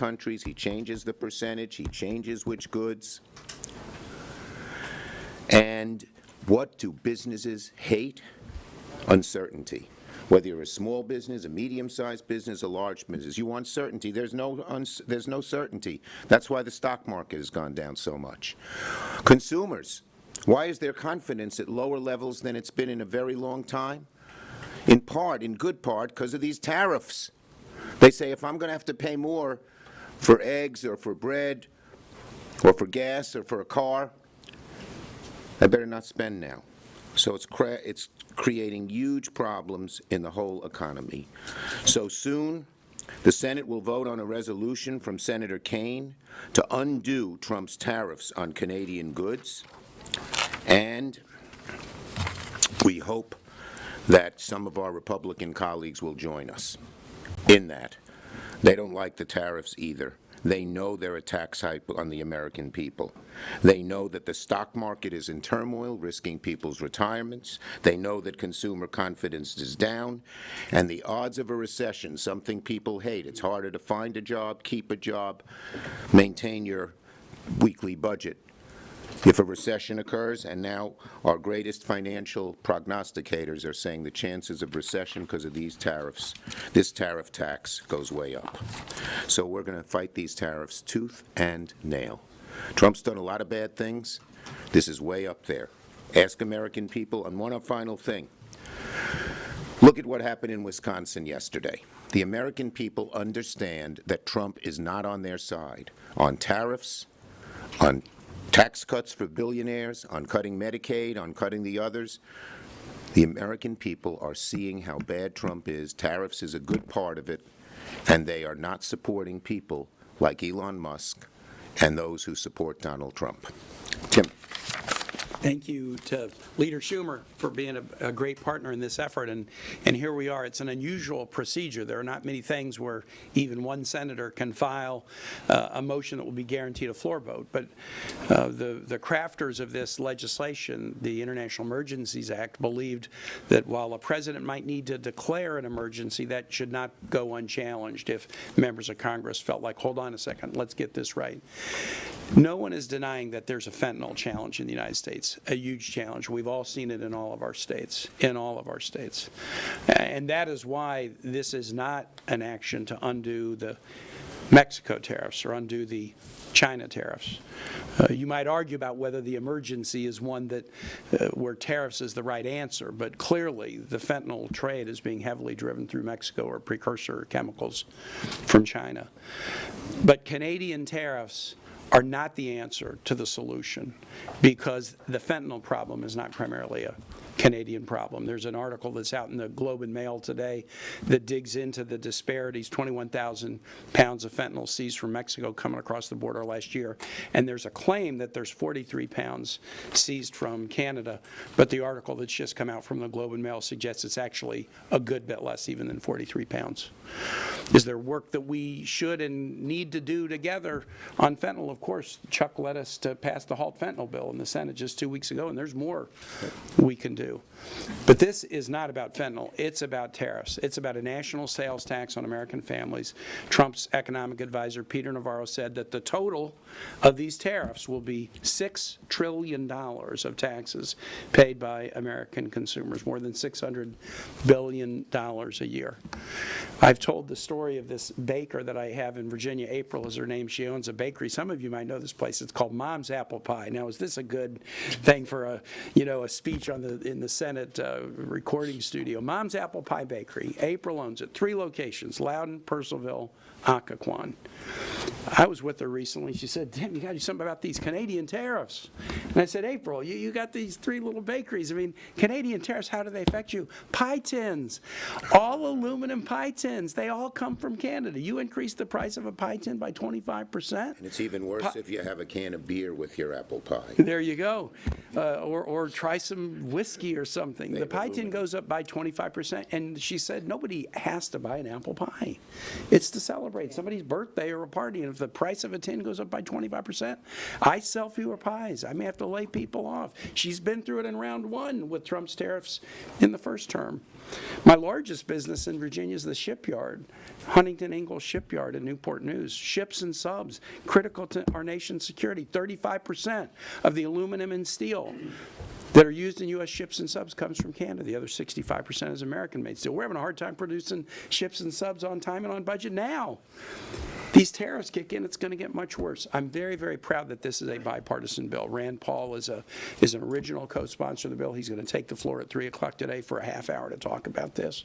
countries, he changes the percentage, he changes which goods. And what do businesses hate? Uncertainty. Whether you're a small business, a medium-sized business, a large business, you want certainty. There's no certainty. That's why the stock market has gone down so much. Consumers, why is their confidence at lower levels than it's been in a very long time? In part, in good part, because of these tariffs. They say if I'm going to have to pay more for eggs or for bread or for gas or for a car, I better not spend now. So it's creating huge problems in the whole economy. So soon, the Senate will vote on a resolution from Senator Kaine to undo Trump's tariffs on Canadian goods, and we hope that some of our Republican colleagues will join us in that. They don't like the tariffs either. They know they're a tax hike on the American people. They know that the stock market is in turmoil, risking people's retirements. They know that consumer confidence is down. And the odds of a recession, something people hate. It's harder to find a job, keep a job, maintain your weekly budget if a recession occurs. And now our greatest financial prognosticators are saying the chances of recession because of these tariffs, this tariff tax, goes way up. So we're going to fight these tariffs tooth and nail. Trump's done a lot of bad things. This is way up there. Ask American people. And one final thing. Look at what happened in Wisconsin yesterday. The American people understand that Trump is not on their side on tariffs, on tax cuts for billionaires, on cutting Medicaid, on cutting the others. The American people are seeing how bad Trump is. Tariffs is a good part of it, and they are not supporting people like Elon Musk and those who support Donald Trump. Tim. Thank you to Leader Schumer for being a great partner in this effort. And here we are. It's an unusual procedure. There are not many things where even one senator can file a motion that will be guaranteed a floor vote. But the crafters of this legislation, the International Emergencies Act, believed that while a president might need to declare an emergency, that should not go unchallenged if members of Congress felt like, hold on a second, let's get this right. No one is denying that there's a fentanyl challenge in the United States, a huge challenge. We've all seen it in all of our states, And that is why this is not an action to undo the Mexico tariffs or undo the China tariffs. You might argue about whether the emergency is one that where tariffs is the right answer, but clearly the fentanyl trade is being heavily driven through Mexico or precursor chemicals from China. But Canadian tariffs are not the answer to the solution, because the fentanyl problem is not primarily a Canadian problem. There's an article that's out in the Globe and Mail today that digs into the disparities. 21,000 pounds of fentanyl seized from Mexico coming across the border last year, and there's a claim that there's 43 pounds seized from Canada, but the article that's just come out from the Globe and Mail suggests it's actually a good bit less even than 43 pounds. Is there work that we should and need to do together on fentanyl? Of course. Chuck led us to pass the Halt Fentanyl bill in the Senate just 2 weeks ago, and there's more we can do. But this is not about fentanyl. It's about tariffs. It's about a national sales tax on American families. Trump's economic advisor, Peter Navarro, said that the total of these tariffs will be $6 trillion of taxes paid by American consumers, more than $600 billion a year. I've told the story of this baker that I have in Virginia. April is her name. She owns a bakery. Some of you might know this place. It's called Mom's Apple Pie. Now, is this a good thing for a speech in the Senate recording studio? Mom's Apple Pie Bakery. April owns it. 3 locations: Loudon, Purcellville, Occoquan. I was with her recently. She said, "Tim, you got to do something about these Canadian tariffs." And I said, "April, you got these 3 little bakeries. I mean, Canadian tariffs, how do they affect you?" Pie tins, all aluminum pie tins. They all come from Canada. You increase the price of a pie tin by 25%. And it's even worse if you have a can of beer with your apple pie. There you go. Or try some whiskey or something. The pie tin goes up by 25%. And she said nobody has to buy an apple pie. It's to celebrate somebody's birthday or a party. party, and if the price of a tin goes up by 25%, I sell fewer pies. I may have to lay people off. She's been through it in round one with Trump's tariffs in the first term. My largest business in Virginia is the shipyard, Huntington Ingalls Shipyard in Newport News. Ships and subs, critical to our nation's security. 35% of the aluminum and steel that are used in U.S. ships and subs comes from Canada. The other 65% is American-made steel. We're having a hard time producing ships and subs on time and on budget now. These tariffs kick in, it's going to get much worse. I'm very, very proud that this is a bipartisan bill. Rand Paul is an original co-sponsor of the bill. He's going to take the floor at 3 o'clock today for a half hour to talk about this.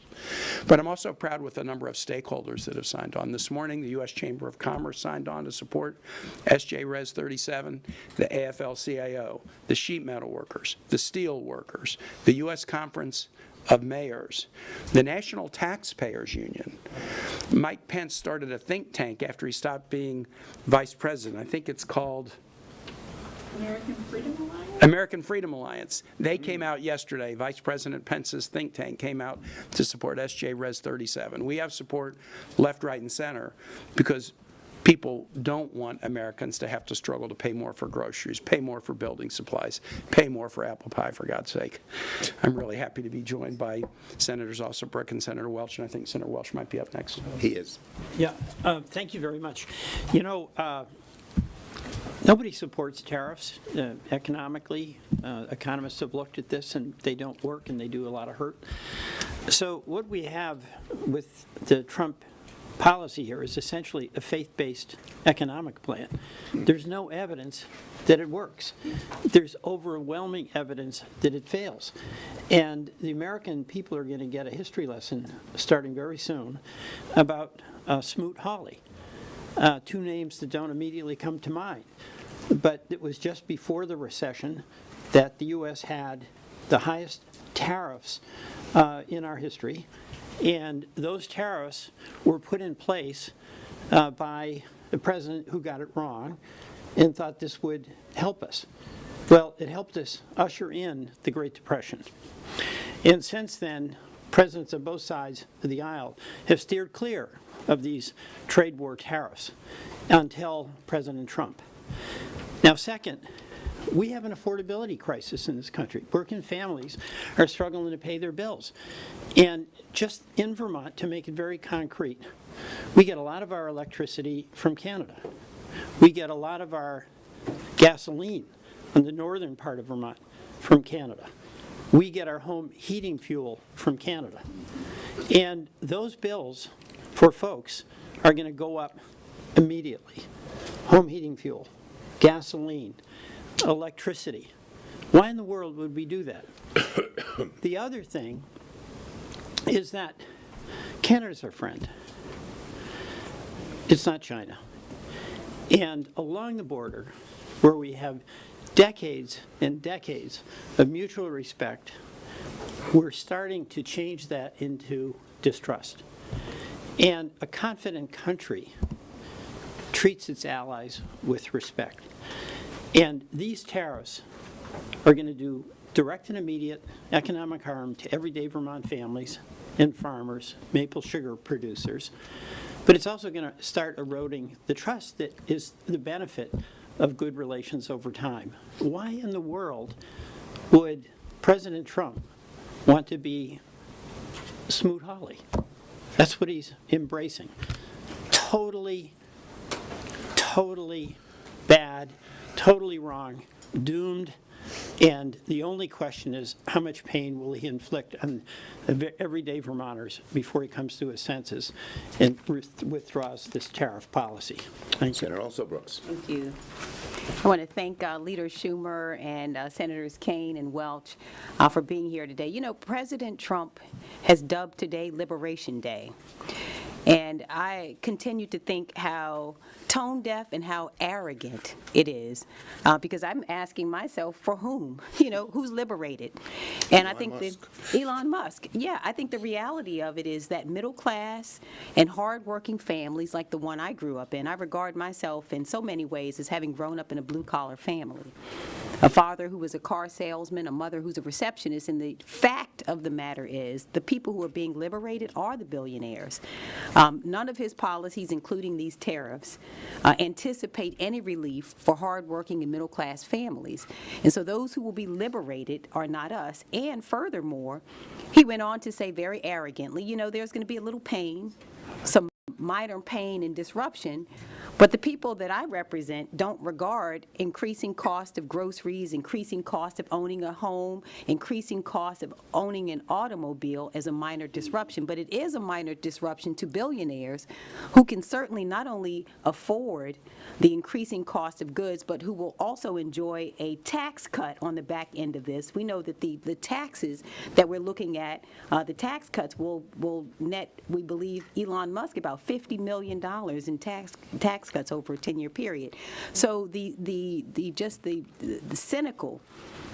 But I'm also proud with the number of stakeholders that have signed on. This morning, the U.S. Chamber of Commerce signed on to support SJ Res 37, the AFL-CIO, the sheet metal workers, the steel workers, the U.S. Conference of Mayors, the National Taxpayers Union. Mike Pence started a think tank after he stopped being vice president. I think it's called American Freedom Alliance? American Freedom Alliance. They came out yesterday. Vice President Pence's think tank came out to support SJ Res 37. We have support left, right, and center because people don't want Americans to have to struggle to pay more for groceries, pay more for building supplies, pay more for apple pie, for God's sake. I'm really happy to be joined by Senators Alsop-Brooke and Senator Welch, and I think Senator Welch might be up next. He is. Yeah, thank you very much. You know, nobody supports tariffs economically. Economists have looked at this, and they don't work, and they do a lot of hurt. So what we have with the Trump policy here is essentially a faith-based economic plan. There's no evidence that it works. There's overwhelming evidence that it fails. And the American people are going to get a history lesson starting very soon about Smoot-Hawley. Two names that don't immediately come to mind. But it was just before the recession that the U.S. had the highest tariffs in our history. And those tariffs were put in place by the president who got it wrong and thought this would help us. Well, it helped us usher in the Great Depression. And since then, presidents on both sides of the aisle have steered clear of these trade war tariffs until President Trump. Now, second, we have an affordability crisis in this country. Working families are struggling to pay their bills. And just in Vermont, to make it very concrete, we get a lot of our electricity from Canada. We get a lot of our gasoline in the northern part of Vermont from Canada. We get our home heating fuel from Canada. And those bills for folks are going to go up immediately. Home heating fuel, gasoline, electricity. Why in the world would we do that? The other thing is that Canada's our friend. It's not China. And along the border, where we have decades and decades of mutual respect, we're starting to change that into distrust. And a confident country treats its allies with respect. And these tariffs are going to do direct and immediate economic harm to everyday Vermont families and farmers, maple sugar producers. But it's also going to start eroding the trust that is the benefit of good relations over time. Why in the world would President Trump want to be Smoot-Hawley? That's what he's embracing. Totally bad, totally wrong, doomed, and the only question is how much pain will he inflict on everyday Vermonters before he comes to his senses and withdraws this tariff policy. Thank you. Senator Alsop-Brooke. Thank you. I want to thank Leader Schumer and Senators Kaine and Welch for being here today. You know, President Trump has dubbed today Liberation Day. And I continue to think how tone deaf and how arrogant it is, because I'm asking myself, for whom? You know, who's liberated? And I think that Elon Musk. Yeah, I think the reality of it is that middle class and hardworking families like the one I grew up in, I regard myself in so many ways as having grown up in a blue-collar family. A father who was a car salesman, a mother who's a receptionist, and the fact of the matter is the people who are being liberated are the billionaires. None of his policies, including these tariffs, anticipate any relief for hardworking and middle-class families. And so those who will be liberated are not us. And furthermore, he went on to say very arrogantly, you know, there's going to be a little pain, some minor pain and disruption, but the people that I represent don't regard increasing cost of groceries, increasing cost of owning a home, increasing cost of owning an automobile as a minor disruption. But it is a minor disruption to billionaires who can certainly not only afford the increasing cost of goods, but who will also enjoy a tax cut on the back end of this. We know that the taxes that we're looking at, the tax cuts will net, we believe, Elon Musk about $50 million in tax cuts over a 10-year period. So the cynical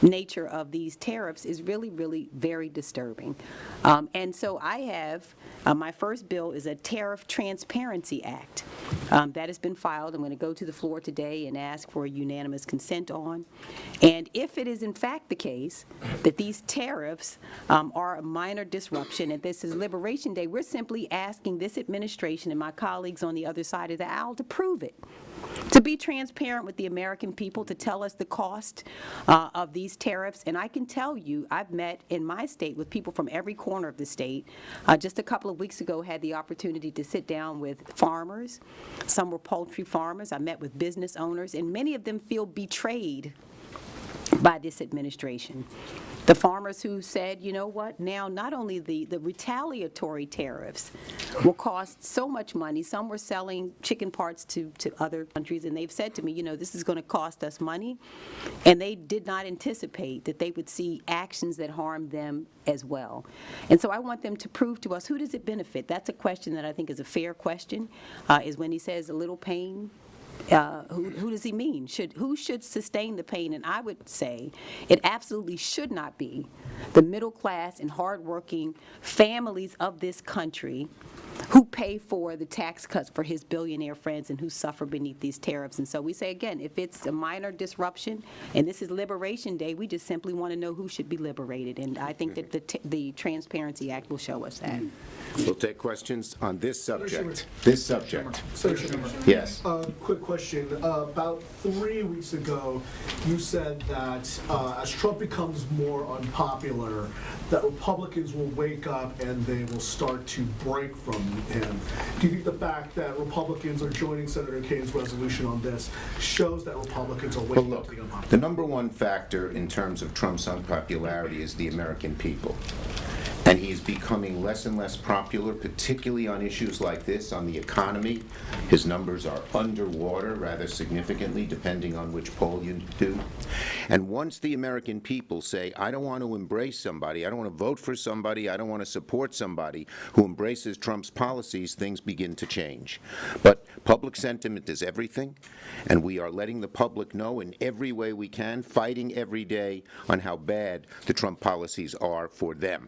nature of these tariffs is really very disturbing. And so I have, my first bill is a Tariff Transparency Act. That has been filed. I'm going to go to the floor today and ask for a unanimous consent on. And if it is in fact the case that these tariffs are a minor disruption and this is Liberation Day, we're simply asking this administration and my colleagues on the other side of the aisle to prove it. To be transparent with the American people, to tell us the cost of these tariffs. And I can tell you, I've met in my state with people from every corner of the state. Just a couple of weeks ago, had the opportunity to sit down with farmers. Some were poultry farmers. I met with business owners, and many of them feel betrayed by this administration. The farmers who said, you know what, now not only the retaliatory tariffs will cost so much money, some were selling chicken parts to other countries, and they've said to me, you know, this is going to cost us money, and they did not anticipate that they would see actions that harm them as well. And so I want them to prove to us, who does it benefit? That's a question that I think is a fair question, is when he says a little pain. Who does he mean? Who should sustain the pain? And I would say it absolutely should not be the middle class and hardworking families of this country who pay for the tax cuts for his billionaire friends and who suffer beneath these tariffs. And so we say, again, if it's a minor disruption, and this is Liberation Day, we just simply want to know who should be liberated. And I think that the Transparency Act will show us that. We'll take questions on this subject. Senator Schumer. Yes. Quick question. About 3 weeks ago, you said that as Trump becomes more unpopular, that Republicans will wake up and they will start to break from him. Do you think the fact that Republicans are joining Senator Kane's resolution on this shows that Republicans are waking up to the unpopular? The number one factor in terms of Trump's unpopularity is the American people. And he's becoming less and less popular, particularly on issues like this, on the economy. His numbers are underwater rather significantly, depending on which poll you do. And once the American people say, I don't want to embrace somebody, I don't want to vote for somebody, I don't want to support somebody who embraces Trump's policies, things begin to change. But public sentiment is everything, and we are letting the public know in every way we can, fighting every day on how bad the Trump policies are for them.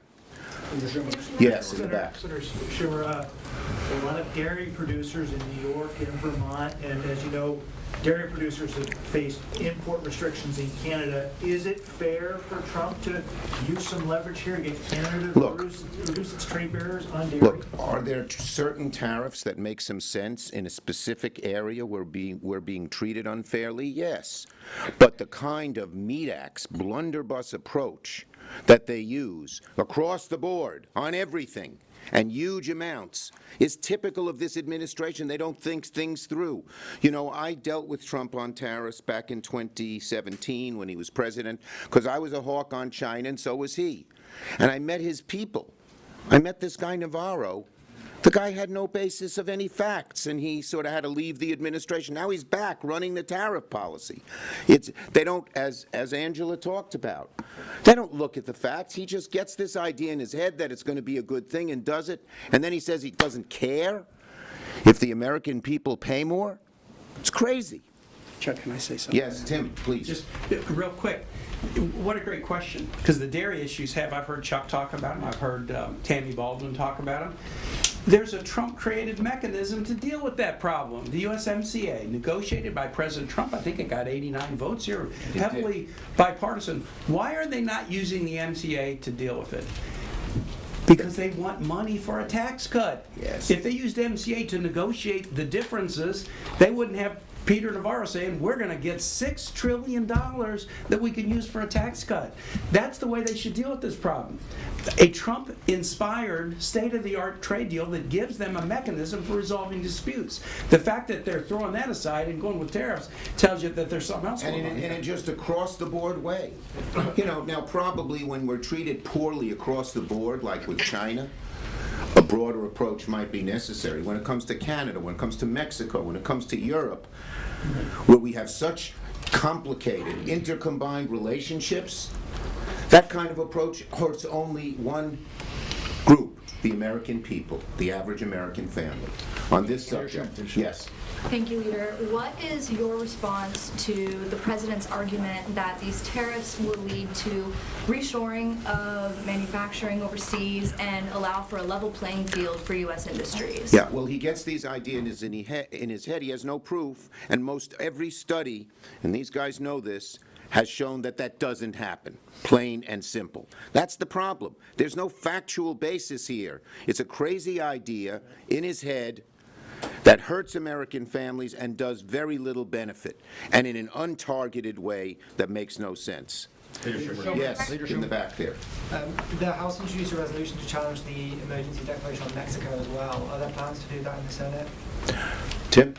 Yes, in the back. Senator Schumer, a lot of dairy producers in New York and Vermont, and as you know, dairy producers have faced import restrictions in Canada. Is it fair for Trump to use some leverage here to get Canada to reduce its trade barriers on dairy? Look, are there certain tariffs that make some sense in a specific area where we're being treated unfairly? Yes. But the kind of meat axe, blunderbuss approach that they use across the board on everything and huge amounts is typical of this administration. They don't think things through. You know, I dealt with Trump on tariffs back in 2017 when he was president because I was a hawk on China and so was he. And I met his people. I met this guy Navarro. The guy had no basis of any facts, and he sort of had to leave the administration. Now he's back running the tariff policy. They don't, as Angela talked about, they don't look at the facts. He just gets this idea in his head that it's going to be a good thing and does it, and then he says he doesn't care if the American people pay more. It's crazy. Chuck, can I say something? Yes, Tim, please. Just real quick, what a great question, because the dairy issues I've heard Chuck talk about them, I've heard Tammy Baldwin talk about them. there's a Trump-created mechanism to deal with that problem. The USMCA, negotiated by President Trump, I think it got 89 votes here, heavily bipartisan. Why are they not using the MCA to deal with it? Because they want money for a tax cut. Yes. If they used MCA to negotiate the differences, they wouldn't have Peter Navarro saying, we're going to get $6 trillion that we can use for a tax cut. That's the way they should deal with this problem. A Trump-inspired, state-of-the-art trade deal that gives them a mechanism for resolving disputes. The fact that they're throwing that aside and going with tariffs tells you that there's something else And going on. in just across-the-board way. You know, now probably when we're treated poorly across the board, like with China, a broader approach might be necessary. When it comes to Canada, when it comes to Mexico, when it comes to Europe, where we have such complicated, intercombined relationships, that kind of approach hurts only one group, the American people, the average American family. On this subject, yes. Thank you, Leader. What is your response to the president's argument that these tariffs will lead to reshoring of manufacturing overseas and allow for a level playing field for U.S. industries? Yeah, well, he gets these ideas in his head. He has no proof, and most every study, and these guys know this, has shown that that doesn't happen, plain and simple. That's the problem. There's no factual basis here. It's a crazy idea in his head that hurts American families and does very little benefit, and in an untargeted way that makes no sense. Yes, in the back there. The House introduced a resolution to challenge the emergency declaration on Mexico as well. Are there plans to do that in the Senate? Tim?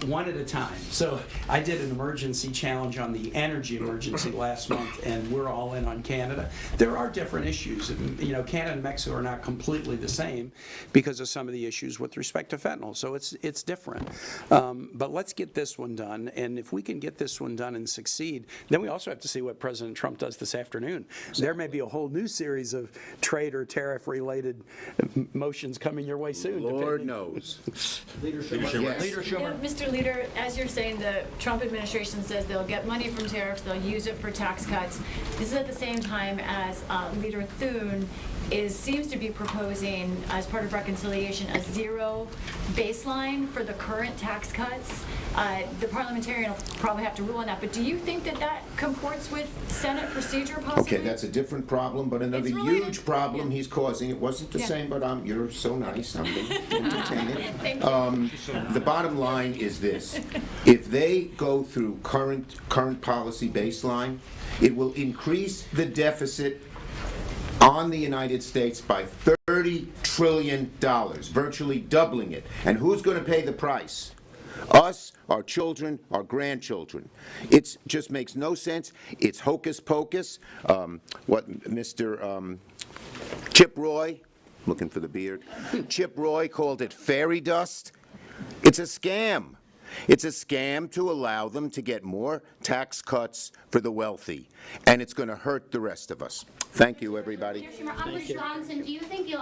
One at a time. So I did an emergency challenge on the energy emergency last month, and we're all in on Canada. There are different issues. You know, Canada and Mexico are not completely the same because of some of the issues with respect to fentanyl. So it's different. But let's get this one done, and if we can get this one done and succeed, then we also have to see what President Trump does this afternoon. There may be a whole new series of trade or tariff-related motions coming your way soon. Lord knows. Yes. Yeah, Mr. Leader, as you're saying, the Trump administration says they'll get money from tariffs, they'll use it for tax cuts. This is at the same time as Leader Thune seems to be proposing, as part of reconciliation, a zero baseline for the current tax cuts. The parliamentarian will probably have to rule on that, but do you think that that comports with Senate procedure possibly? Okay, that's a different problem, but another It's related. huge problem he's causing. It wasn't the Yeah. same, but you're so nice. I'm going to entertain it. Thank you. The bottom line is this. If they go through current policy baseline, it will increase the deficit on the United States by $30 trillion, virtually doubling it. And who's going to pay the price? Us, our children, our grandchildren. It just makes no sense. It's hocus pocus. What Mr. Chip Roy, looking for the beard, Chip Roy called it fairy dust. It's a scam. It's a scam to allow them to get more tax cuts for the wealthy, and it's going to hurt the rest of us. Thank you, everybody. On Wisconsin, do you think you'll